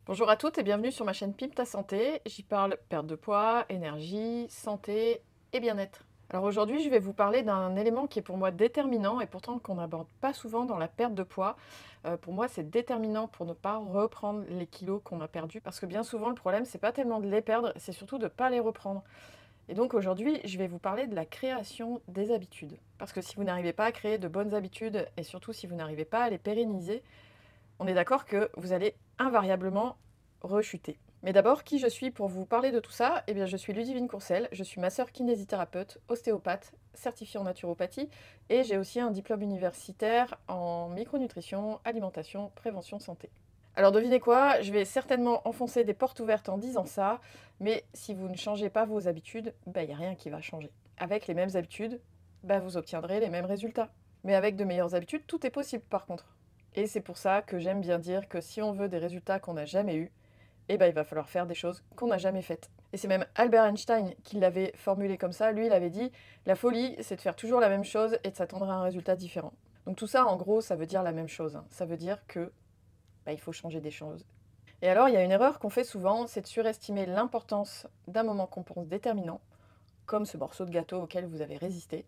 Bonjour à toutes et bienvenue sur ma chaîne Pimp ta santé. J'y parle perte de poids, énergie, santé et bien-être. Alors aujourd'hui, je vais vous parler d'un élément qui est pour moi déterminant et pourtant qu'on n'aborde pas souvent dans la perte de poids. Pour moi, c'est déterminant pour ne pas reprendre les kilos qu'on a perdus parce que bien souvent, le problème, c'est pas tellement de les perdre, c'est surtout de ne pas les reprendre. Et donc aujourd'hui, je vais vous parler de la création des habitudes. Parce que si vous n'arrivez pas à créer de bonnes habitudes et surtout si vous n'arrivez pas à les pérenniser, on est d'accord que vous allez invariablement rechuter. Mais d'abord, qui je suis pour vous parler de tout ça? Eh bien, je suis Ludivine Courcelles, je suis masseur kinésithérapeute, ostéopathe, certifiée en naturopathie, et j'ai aussi un diplôme universitaire en micronutrition, alimentation, prévention santé. Alors devinez quoi, je vais certainement enfoncer des portes ouvertes en disant ça, mais si vous ne changez pas vos habitudes, il n'y a rien qui va changer. Avec les mêmes habitudes, vous obtiendrez les mêmes résultats. Mais avec de meilleures habitudes, tout est possible par contre. Et c'est pour ça que j'aime bien dire que si on veut des résultats qu'on n'a jamais eus, il va falloir faire des choses qu'on n'a jamais faites. Et c'est même Albert Einstein qui l'avait formulé comme ça. Lui, il avait dit, la folie, c'est de faire toujours la même chose et de s'attendre à un résultat différent. Donc tout ça, en gros, ça veut dire la même chose. Ça veut dire que il faut changer des choses. Et alors, il y a une erreur qu'on fait souvent, c'est de surestimer l'importance d'un moment qu'on pense déterminant, comme ce morceau de gâteau auquel vous avez résisté,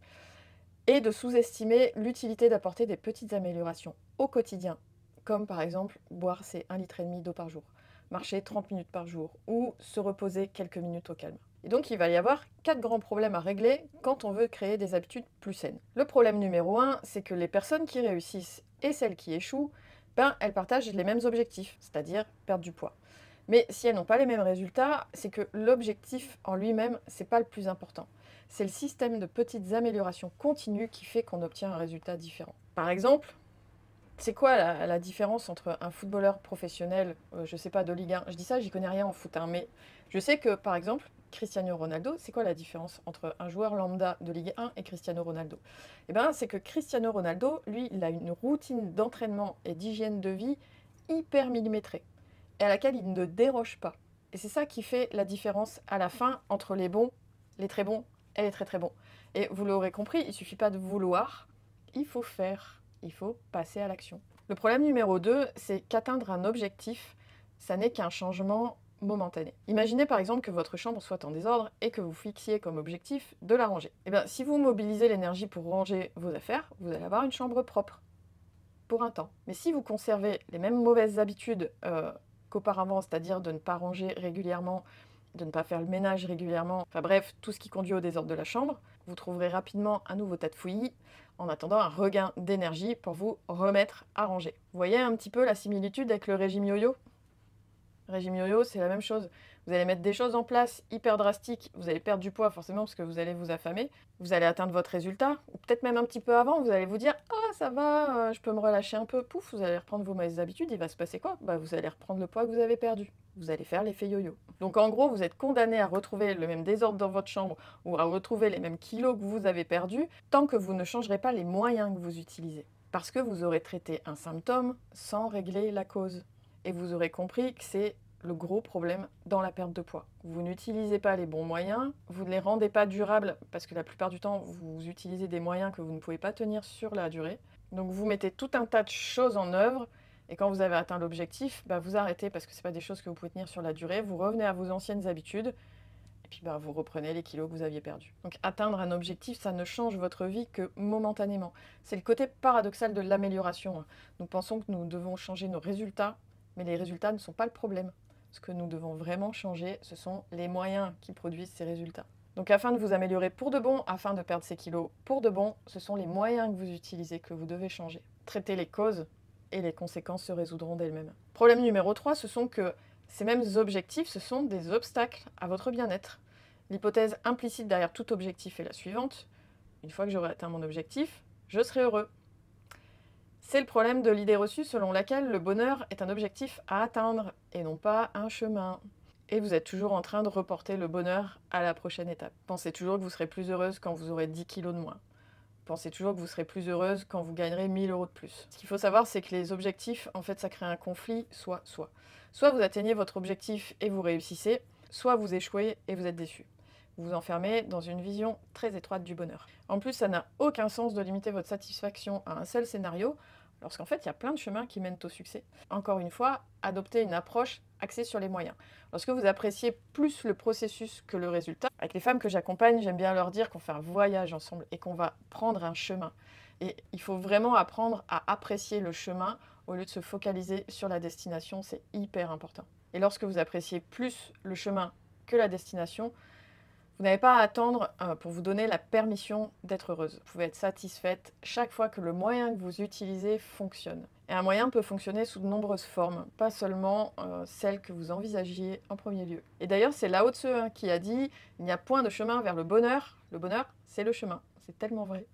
et de sous-estimer l'utilité d'apporter des petites améliorations au quotidien, comme par exemple boire ses 1,5 litre d'eau par jour, marcher 30 minutes par jour ou se reposer quelques minutes au calme. Et donc il va y avoir 4 grands problèmes à régler quand on veut créer des habitudes plus saines. Le problème numéro 1, c'est que les personnes qui réussissent et celles qui échouent, elles partagent les mêmes objectifs, c'est-à-dire perdre du poids. Mais si elles n'ont pas les mêmes résultats, c'est que l'objectif en lui-même, c'est pas le plus important. C'est le système de petites améliorations continues qui fait qu'on obtient un résultat différent. Par exemple, c'est quoi la différence entre un footballeur professionnel, je sais pas, de Ligue 1? Je dis ça, j'y connais rien en foot, hein, mais je sais que, par exemple, Cristiano Ronaldo, c'est quoi la différence entre un joueur lambda de Ligue 1 et Cristiano Ronaldo? Eh bien, c'est que Cristiano Ronaldo, lui, il a une routine d'entraînement et d'hygiène de vie hyper millimétrée et à laquelle il ne déroge pas. Et c'est ça qui fait la différence à la fin entre les bons, les très bons et les très très bons. Et vous l'aurez compris, il ne suffit pas de vouloir, il faut faire, il faut passer à l'action. Le problème numéro 2, c'est qu'atteindre un objectif, ça n'est qu'un changement momentané. Imaginez par exemple que votre chambre soit en désordre et que vous fixiez comme objectif de la ranger. Eh bien, si vous mobilisez l'énergie pour ranger vos affaires, vous allez avoir une chambre propre pour un temps. Mais si vous conservez les mêmes mauvaises habitudes qu'auparavant, c'est-à-dire de ne pas ranger régulièrement, de ne pas faire le ménage régulièrement, enfin bref, tout ce qui conduit au désordre de la chambre, vous trouverez rapidement un nouveau tas de fouillis en attendant un regain d'énergie pour vous remettre à ranger. Vous voyez un petit peu la similitude avec le régime yo-yo? Régime yo-yo, c'est la même chose. Vous allez mettre des choses en place hyper drastiques, vous allez perdre du poids forcément parce que vous allez vous affamer, vous allez atteindre votre résultat, ou peut-être même un petit peu avant, vous allez vous dire «Ah ça va, je peux me relâcher un peu», pouf, vous allez reprendre vos mauvaises habitudes, il va se passer quoi? Vous allez reprendre le poids que vous avez perdu. Vous allez faire l'effet yo-yo. Donc en gros, vous êtes condamné à retrouver le même désordre dans votre chambre ou à retrouver les mêmes kilos que vous avez perdus tant que vous ne changerez pas les moyens que vous utilisez. Parce que vous aurez traité un symptôme sans régler la cause. Et vous aurez compris que c'est le gros problème dans la perte de poids. Vous n'utilisez pas les bons moyens, vous ne les rendez pas durables parce que la plupart du temps, vous utilisez des moyens que vous ne pouvez pas tenir sur la durée. Donc vous mettez tout un tas de choses en œuvre et quand vous avez atteint l'objectif, vous arrêtez parce que ce n'est pas des choses que vous pouvez tenir sur la durée, vous revenez à vos anciennes habitudes et puis vous reprenez les kilos que vous aviez perdus. Donc atteindre un objectif, ça ne change votre vie que momentanément. C'est le côté paradoxal de l'amélioration. Nous pensons que nous devons changer nos résultats, mais les résultats ne sont pas le problème. Ce que nous devons vraiment changer, ce sont les moyens qui produisent ces résultats. Donc afin de vous améliorer pour de bon, afin de perdre ces kilos pour de bon, ce sont les moyens que vous utilisez que vous devez changer. Traitez les causes et les conséquences se résoudront d'elles-mêmes. Problème numéro 3, ce sont que ces mêmes objectifs, ce sont des obstacles à votre bien-être. L'hypothèse implicite derrière tout objectif est la suivante. Une fois que j'aurai atteint mon objectif, je serai heureux. C'est le problème de l'idée reçue selon laquelle le bonheur est un objectif à atteindre et non pas un chemin. Et vous êtes toujours en train de reporter le bonheur à la prochaine étape. Pensez toujours que vous serez plus heureuse quand vous aurez 10 kilos de moins. Pensez toujours que vous serez plus heureuse quand vous gagnerez 1000 euros de plus. Ce qu'il faut savoir, c'est que les objectifs, en fait, ça crée un conflit, soit. Soit vous atteignez votre objectif et vous réussissez, soit vous échouez et vous êtes déçu. Vous vous enfermez dans une vision très étroite du bonheur. En plus, ça n'a aucun sens de limiter votre satisfaction à un seul scénario, lorsqu'en fait, il y a plein de chemins qui mènent au succès. Encore une fois, adoptez une approche axé sur les moyens. Lorsque vous appréciez plus le processus que le résultat, avec les femmes que j'accompagne, j'aime bien leur dire qu'on fait un voyage ensemble et qu'on va prendre un chemin. Et il faut vraiment apprendre à apprécier le chemin au lieu de se focaliser sur la destination, c'est hyper important. Et lorsque vous appréciez plus le chemin que la destination, vous n'avez pas à attendre pour vous donner la permission d'être heureuse. Vous pouvez être satisfaite chaque fois que le moyen que vous utilisez fonctionne. Et un moyen peut fonctionner sous de nombreuses formes, pas seulement celle que vous envisagiez en premier lieu. Et d'ailleurs, c'est Lao Tse qui a dit « Il n'y a point de chemin vers le bonheur. Le bonheur, c'est le chemin. » C'est tellement vrai.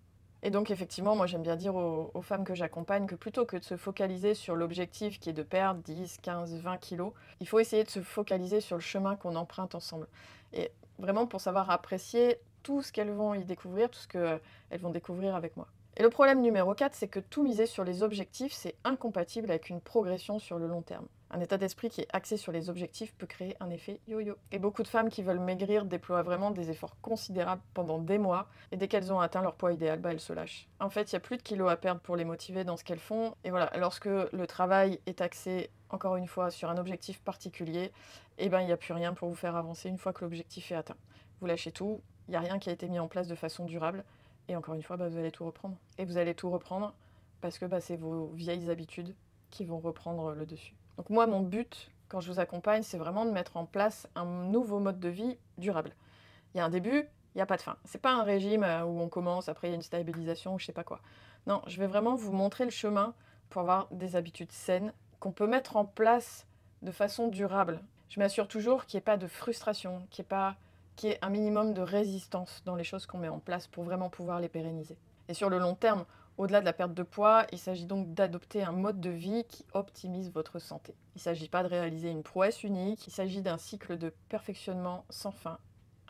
Et donc effectivement, moi j'aime bien dire aux femmes que j'accompagne que plutôt que de se focaliser sur l'objectif qui est de perdre 10, 15, 20 kilos, il faut essayer de se focaliser sur le chemin qu'on emprunte ensemble. Et vraiment pour savoir apprécier tout ce qu'elles vont y découvrir, tout ce qu'elles vont découvrir avec moi. Et le problème numéro 4, c'est que tout miser sur les objectifs, c'est incompatible avec une progression sur le long terme. Un état d'esprit qui est axé sur les objectifs peut créer un effet yo-yo. Et beaucoup de femmes qui veulent maigrir déploient vraiment des efforts considérables pendant des mois, et dès qu'elles ont atteint leur poids idéal, elles se lâchent. En fait, il n'y a plus de kilos à perdre pour les motiver dans ce qu'elles font, et voilà, lorsque le travail est axé, encore une fois, sur un objectif particulier, il n'y a plus rien pour vous faire avancer une fois que l'objectif est atteint. Vous lâchez tout, il n'y a rien qui a été mis en place de façon durable, et encore une fois, vous allez tout reprendre. Et vous allez tout reprendre parce que c'est vos vieilles habitudes qui vont reprendre le dessus. Donc moi, mon but, quand je vous accompagne, c'est vraiment de mettre en place un nouveau mode de vie durable. Il y a un début, il n'y a pas de fin. C'est pas un régime où on commence, après il y a une stabilisation ou je sais pas quoi. Non, je vais vraiment vous montrer le chemin pour avoir des habitudes saines qu'on peut mettre en place de façon durable. Je m'assure toujours qu'il n'y ait pas de frustration, qu'il y ait un minimum de résistance dans les choses qu'on met en place pour vraiment pouvoir les pérenniser. Et sur le long terme, au-delà de la perte de poids, il s'agit donc d'adopter un mode de vie qui optimise votre santé. Il ne s'agit pas de réaliser une prouesse unique, il s'agit d'un cycle de perfectionnement sans fin,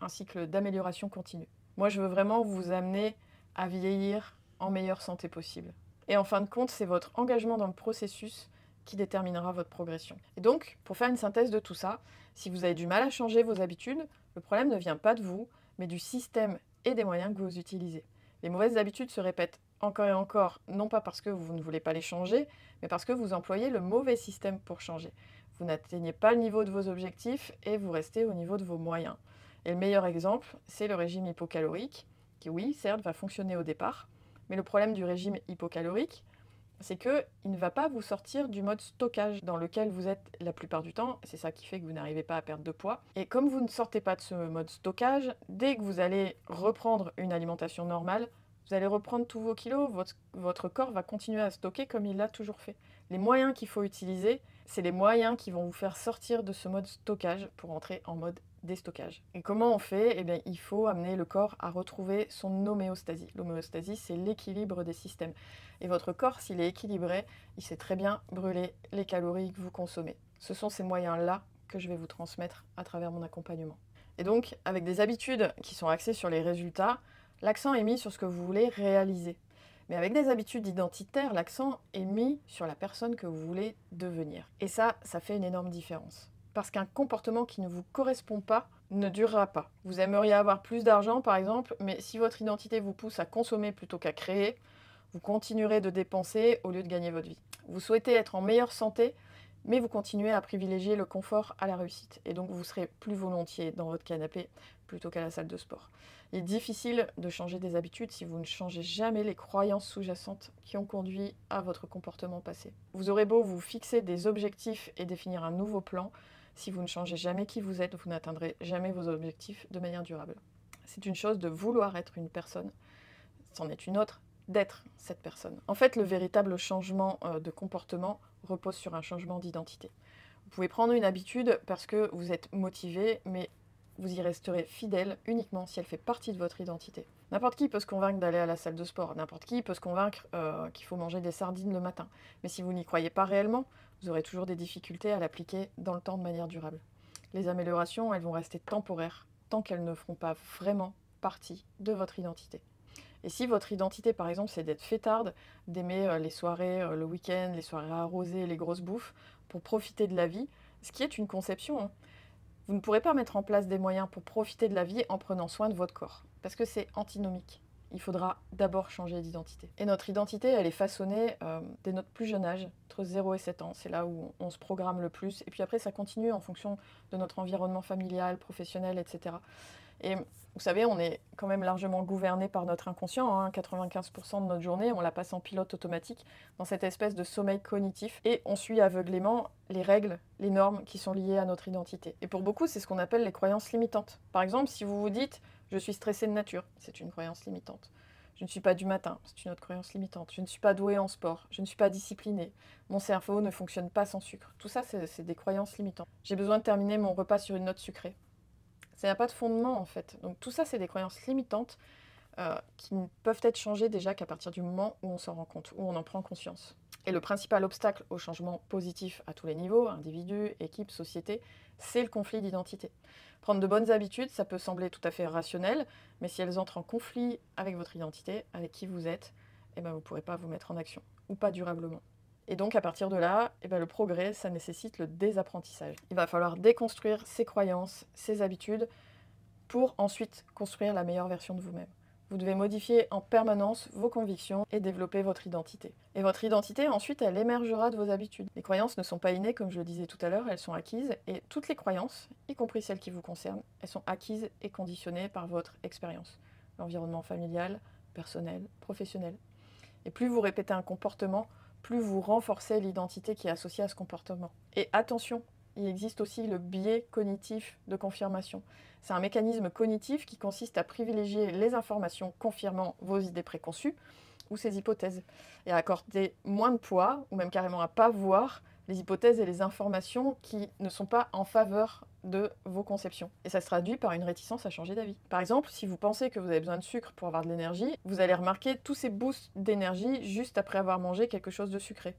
un cycle d'amélioration continue. Moi, je veux vraiment vous amener à vieillir en meilleure santé possible. Et en fin de compte, c'est votre engagement dans le processus qui déterminera votre progression. Et donc, pour faire une synthèse de tout ça, si vous avez du mal à changer vos habitudes, le problème ne vient pas de vous, mais du système et des moyens que vous utilisez. Les mauvaises habitudes se répètent encore et encore, non pas parce que vous ne voulez pas les changer, mais parce que vous employez le mauvais système pour changer. Vous n'atteignez pas le niveau de vos objectifs et vous restez au niveau de vos moyens. Et le meilleur exemple, c'est le régime hypocalorique, qui oui, certes, va fonctionner au départ, mais le problème du régime hypocalorique, c'est qu'il ne va pas vous sortir du mode stockage dans lequel vous êtes la plupart du temps. C'est ça qui fait que vous n'arrivez pas à perdre de poids. Et comme vous ne sortez pas de ce mode stockage, dès que vous allez reprendre une alimentation normale, vous allez reprendre tous vos kilos, votre corps va continuer à stocker comme il l'a toujours fait. Les moyens qu'il faut utiliser, c'est les moyens qui vont vous faire sortir de ce mode stockage pour entrer en mode déstockage. Et comment on fait ? Il faut amener le corps à retrouver son homéostasie. L'homéostasie, c'est l'équilibre des systèmes. Et votre corps, s'il est équilibré, il sait très bien brûler les calories que vous consommez. Ce sont ces moyens-là que je vais vous transmettre à travers mon accompagnement. Et donc, avec des habitudes qui sont axées sur les résultats, l'accent est mis sur ce que vous voulez réaliser. Mais avec des habitudes identitaires, l'accent est mis sur la personne que vous voulez devenir. Et ça fait une énorme différence. Parce qu'un comportement qui ne vous correspond pas ne durera pas. Vous aimeriez avoir plus d'argent, par exemple, mais si votre identité vous pousse à consommer plutôt qu'à créer, vous continuerez de dépenser au lieu de gagner votre vie. Vous souhaitez être en meilleure santé, mais vous continuez à privilégier le confort à la réussite. Et donc vous serez plus volontiers dans votre canapé plutôt qu'à la salle de sport. Il est difficile de changer des habitudes si vous ne changez jamais les croyances sous-jacentes qui ont conduit à votre comportement passé. Vous aurez beau vous fixer des objectifs et définir un nouveau plan, si vous ne changez jamais qui vous êtes, vous n'atteindrez jamais vos objectifs de manière durable. C'est une chose de vouloir être une personne, c'en est une autre d'être cette personne. En fait, le véritable changement de comportement repose sur un changement d'identité. Vous pouvez prendre une habitude parce que vous êtes motivé, mais vous y resterez fidèle uniquement si elle fait partie de votre identité. N'importe qui peut se convaincre d'aller à la salle de sport, n'importe qui peut se convaincre qu'il faut manger des sardines le matin. Mais si vous n'y croyez pas réellement, vous aurez toujours des difficultés à l'appliquer dans le temps de manière durable. Les améliorations, elles vont rester temporaires tant qu'elles ne feront pas vraiment partie de votre identité. Et si votre identité, par exemple, c'est d'être fêtarde, d'aimer les soirées, le week-end, les soirées arrosées, les grosses bouffes, pour profiter de la vie, ce qui est une conception, hein, vous ne pourrez pas mettre en place des moyens pour profiter de la vie en prenant soin de votre corps, parce que c'est antinomique. il faudra d'abord changer d'identité. Et notre identité, elle est façonnée dès notre plus jeune âge, entre 0 et 7 ans. C'est là où on se programme le plus. Et puis après, ça continue en fonction de notre environnement familial, professionnel, etc. Et vous savez, on est quand même largement gouverné par notre inconscient, hein. 95% de notre journée, on la passe en pilote automatique, dans cette espèce de sommeil cognitif, et on suit aveuglément les règles, les normes qui sont liées à notre identité. Et pour beaucoup, c'est ce qu'on appelle les croyances limitantes. Par exemple, si vous vous dites « je suis stressé de nature », c'est une croyance limitante. Je ne suis pas du matin, c'est une autre croyance limitante. Je ne suis pas doué en sport, je ne suis pas discipliné. Mon cerveau ne fonctionne pas sans sucre. Tout ça, c'est des croyances limitantes. J'ai besoin de terminer mon repas sur une note sucrée. Ça n'a pas de fondement, en fait. Donc tout ça, c'est des croyances limitantes qui ne peuvent être changées déjà qu'à partir du moment où on s'en rend compte, où on en prend conscience. Et le principal obstacle au changement positif à tous les niveaux, individus, équipes, société, c'est le conflit d'identité. Prendre de bonnes habitudes, ça peut sembler tout à fait rationnel, mais si elles entrent en conflit avec votre identité, avec qui vous êtes, eh ben vous ne pourrez pas vous mettre en action, ou pas durablement. Et donc à partir de là, eh ben, le progrès, ça nécessite le désapprentissage. Il va falloir déconstruire ses croyances, ses habitudes, pour ensuite construire la meilleure version de vous-même. Vous devez modifier en permanence vos convictions et développer votre identité. Et votre identité, ensuite, elle émergera de vos habitudes. Les croyances ne sont pas innées, comme je le disais tout à l'heure, elles sont acquises. Et toutes les croyances, y compris celles qui vous concernent, elles sont acquises et conditionnées par votre expérience. L'environnement familial, personnel, professionnel. Et plus vous répétez un comportement, plus vous renforcez l'identité qui est associée à ce comportement. Et attention, il existe aussi le biais cognitif de confirmation. C'est un mécanisme cognitif qui consiste à privilégier les informations confirmant vos idées préconçues ou ces hypothèses, et à accorder moins de poids, ou même carrément à ne pas voir les hypothèses et les informations qui ne sont pas en faveur de vos conceptions. Et ça se traduit par une réticence à changer d'avis. Par exemple, si vous pensez que vous avez besoin de sucre pour avoir de l'énergie, vous allez remarquer tous ces boosts d'énergie juste après avoir mangé quelque chose de sucré.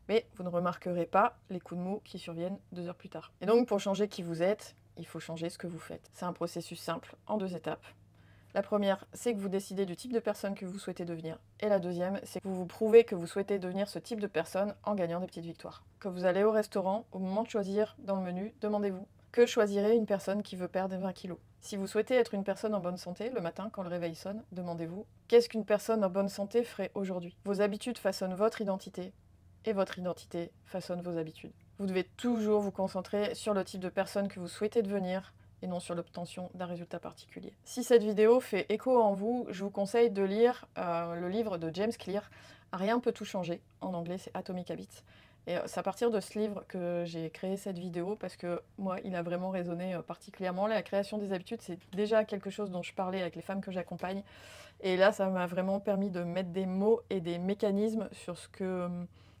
Mais vous ne remarquerez pas les coups de mou qui surviennent 2 heures plus tard. Et donc, pour changer qui vous êtes, il faut changer ce que vous faites. C'est un processus simple, en 2 étapes. La première, c'est que vous décidez du type de personne que vous souhaitez devenir. Et la deuxième, c'est que vous vous prouvez que vous souhaitez devenir ce type de personne en gagnant des petites victoires. Quand vous allez au restaurant, au moment de choisir dans le menu, demandez-vous: que choisirait une personne qui veut perdre 20 kilos? Si vous souhaitez être une personne en bonne santé, le matin, quand le réveil sonne, demandez-vous: qu'est-ce qu'une personne en bonne santé ferait aujourd'hui? Vos habitudes façonnent votre identité, et votre identité façonne vos habitudes. Vous devez toujours vous concentrer sur le type de personne que vous souhaitez devenir et non sur l'obtention d'un résultat particulier. Si cette vidéo fait écho en vous, je vous conseille de lire le livre de James Clear, Rien peut tout changer. En anglais, c'est Atomic Habits. Et c'est à partir de ce livre que j'ai créé cette vidéo parce que moi, il a vraiment résonné particulièrement. La création des habitudes, c'est déjà quelque chose dont je parlais avec les femmes que j'accompagne. Et là, ça m'a vraiment permis de mettre des mots et des mécanismes sur ce que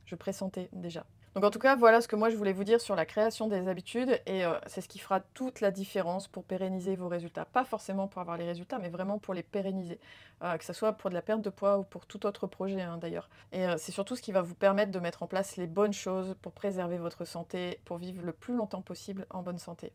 je pressentais déjà. Donc en tout cas, voilà ce que moi je voulais vous dire sur la création des habitudes, et c'est ce qui fera toute la différence pour pérenniser vos résultats. Pas forcément pour avoir les résultats, mais vraiment pour les pérenniser. Que ce soit pour de la perte de poids ou pour tout autre projet hein, d'ailleurs. Et c'est surtout ce qui va vous permettre de mettre en place les bonnes choses pour préserver votre santé, pour vivre le plus longtemps possible en bonne santé.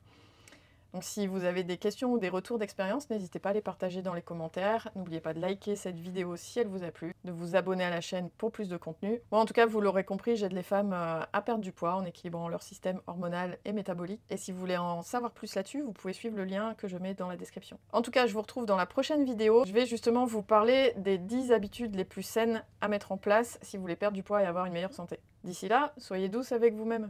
Donc si vous avez des questions ou des retours d'expérience, n'hésitez pas à les partager dans les commentaires. N'oubliez pas de liker cette vidéo si elle vous a plu, de vous abonner à la chaîne pour plus de contenu. Moi en tout cas, vous l'aurez compris, j'aide les femmes à perdre du poids en équilibrant leur système hormonal et métabolique. Et si vous voulez en savoir plus là-dessus, vous pouvez suivre le lien que je mets dans la description. En tout cas, je vous retrouve dans la prochaine vidéo. Je vais justement vous parler des 10 habitudes les plus saines à mettre en place si vous voulez perdre du poids et avoir une meilleure santé. D'ici là, soyez douce avec vous-même.